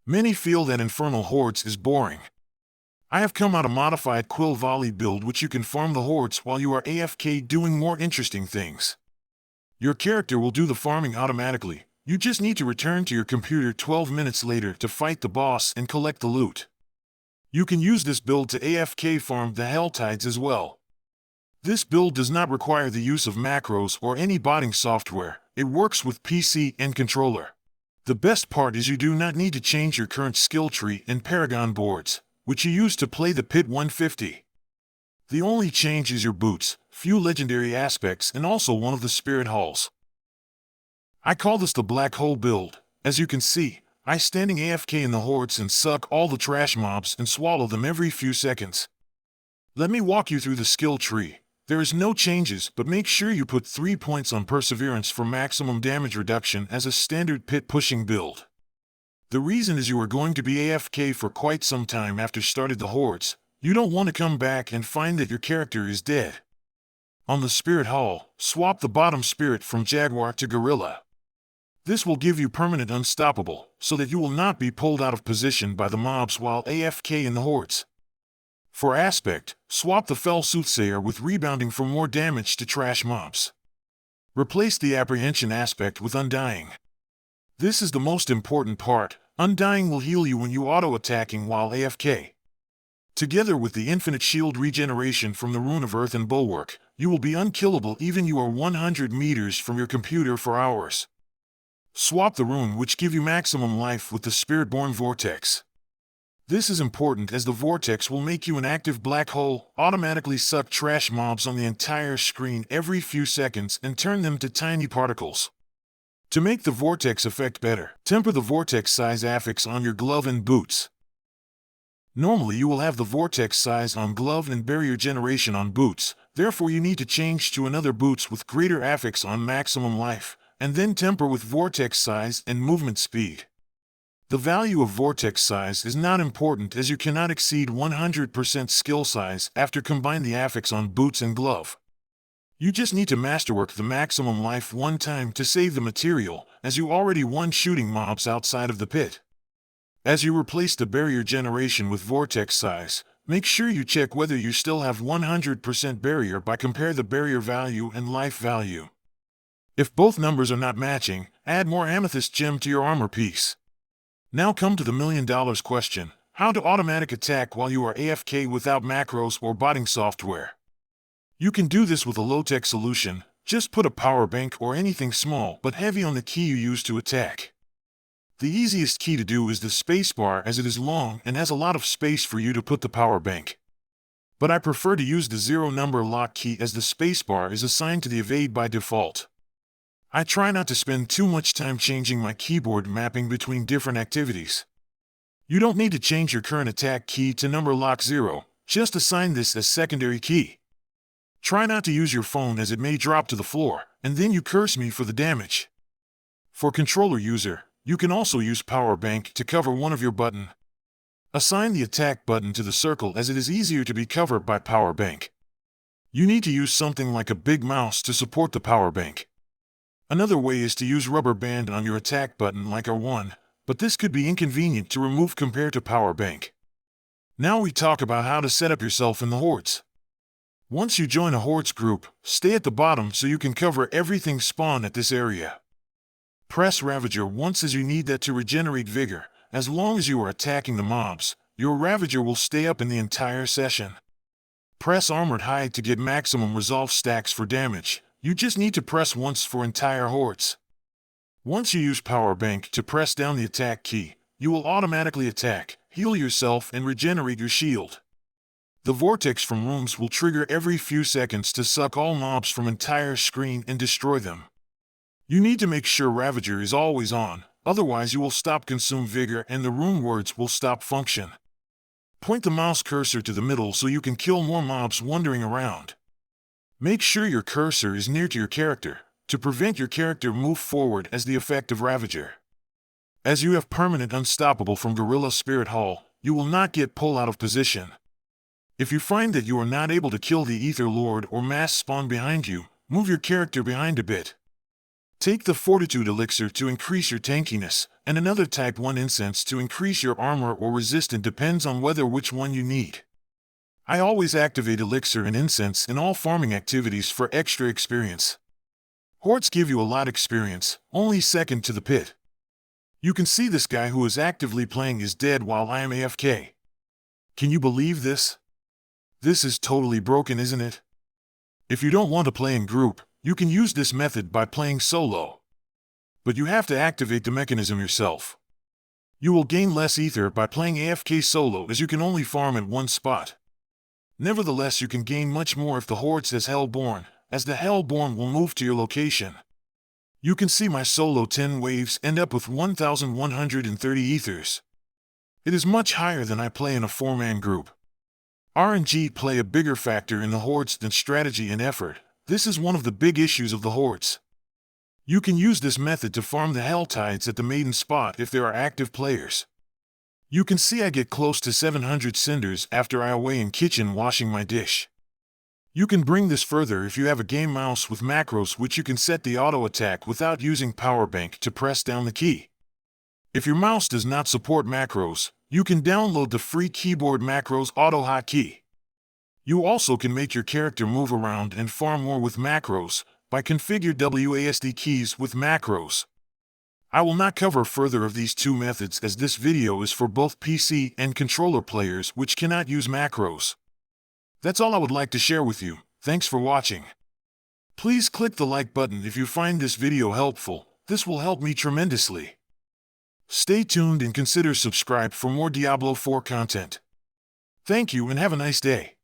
Many feel that Infernal Hordes is boring. I have come out a modified Quill Volley build which you can farm the hordes while you are AFK doing more interesting things. Your character will do the farming automatically. You just need to return to your computer 12 minutes later to fight the boss and collect the loot. You can use this build to AFK farm the Helltides as well. This build does not require the use of macros or any botting software. It works with PC and controller. The best part is you do not need to change your current skill tree and Paragon boards, which you use to play the Pit 150. The only change is your boots, few legendary aspects, and also one of the spirit halls. I call this the Blackhole build. As you can see, I standing AFK in the hordes and suck all the trash mobs and swallow them every few seconds. Let me walk you through the skill tree. There is no changes, but make sure you put 3 points on Perseverance for maximum damage reduction as a standard pit pushing build. The reason is you are going to be AFK for quite some time after started the hordes. You don't want to come back and find that your character is dead. On the Spirit Hall, swap the bottom spirit from Jaguar to Gorilla. This will give you permanent unstoppable, so that you will not be pulled out of position by the mobs while AFK in the hordes. For aspect, swap the Fell Soothsayer with rebounding for more damage to trash mobs. Replace the apprehension aspect with undying. This is the most important part. Undying will heal you when you auto-attacking while AFK. Together with the infinite shield regeneration from the Rune of Earth and Bulwark, you will be unkillable even you are 100 meters from your computer for hours. Swap the rune which give you maximum life with the Spiritborn Vortex. This is important as the Vortex will make you an active black hole, automatically suck trash mobs on the entire screen every few seconds and turn them to tiny particles. To make the Vortex effect better, temper the Vortex size affix on your glove and boots. Normally you will have the Vortex size on glove and barrier generation on boots, therefore you need to change to another boots with greater affix on maximum life, and then temper with Vortex size and movement speed. The value of Vortex size is not important as you cannot exceed 100% skill size after combine the affix on boots and glove. You just need to masterwork the maximum life one time to save the material, as you already won shooting mobs outside of the pit. As you replace the barrier generation with Vortex size, make sure you check whether you still have 100% barrier by compare the barrier value and life value. If both numbers are not matching, add more amethyst gem to your armor piece. Now come to the $1 million question, how to automatic attack while you are AFK without macros or botting software. You can do this with a low-tech solution. Just put a power bank or anything small but heavy on the key you use to attack. The easiest key to do is the spacebar as it is long and has a lot of space for you to put the power bank. But I prefer to use the 0-number lock key as the spacebar is assigned to the evade by default. I try not to spend too much time changing my keyboard mapping between different activities. You don't need to change your current attack key to number lock 0, just assign this as secondary key. Try not to use your phone as it may drop to the floor, and then you curse me for the damage. For controller user, you can also use power bank to cover one of your button. Assign the attack button to the circle as it is easier to be covered by power bank. You need to use something like a big mouse to support the power bank. Another way is to use rubber band on your attack button like R1, but this could be inconvenient to remove compared to power bank. Now we talk about how to set up yourself in the hordes. Once you join a hordes group, stay at the bottom so you can cover everything spawn at this area. Press Ravager once as you need that to regenerate vigor. As long as you are attacking the mobs, your Ravager will stay up in the entire session. Press Armored Hide to get maximum resolve stacks for damage. You just need to press once for entire hordes. Once you use power bank to press down the attack key, you will automatically attack, heal yourself and regenerate your shield. The vortex from rooms will trigger every few seconds to suck all mobs from entire screen and destroy them. You need to make sure Ravager is always on, otherwise you will stop consume vigor and the rune words will stop function. Point the mouse cursor to the middle so you can kill more mobs wandering around. Make sure your cursor is near to your character, to prevent your character move forward as the effect of Ravager. As you have permanent unstoppable from Gorilla Spirit Hall, you will not get pulled out of position. If you find that you are not able to kill the Ether Lord or mass spawn behind you, move your character behind a bit. Take the Fortitude Elixir to increase your tankiness, and another Type 1 Incense to increase your armor or resistance, depends on which one you need. I always activate Elixir and Incense in all farming activities for extra experience. Hordes give you a lot experience, only second to the pit. You can see this guy who is actively playing is dead while I am AFK. Can you believe this? This is totally broken, isn't it? If you don't want to play in group, you can use this method by playing solo. But you have to activate the mechanism yourself. You will gain less ether by playing AFK solo, as you can only farm at one spot. Nevertheless, you can gain much more if the Horde says Hellborn, as the Hellborn will move to your location. You can see my solo 10 waves end up with 1,130 ethers. It is much higher than I play in a 4-man group. RNG play a bigger factor in the Hordes than strategy and effort. This is one of the big issues of the Hordes. You can use this method to farm the Helltides at the maiden spot if there are active players. You can see I get close to 700 cinders after I away in kitchen washing my dish. You can bring this further if you have a game mouse with macros, which you can set the auto attack without using power bank to press down the key. If your mouse does not support macros, you can download the free keyboard macros auto hotkey. You also can make your character move around and farm more with macros by configure WASD keys with macros. I will not cover further of these two methods, as this video is for both PC and controller players which cannot use macros. That's all I would like to share with you. Thanks for watching. Please click the like button if you find this video helpful. This will help me tremendously. Stay tuned and consider subscribe for more Diablo 4 content. Thank you and have a nice day.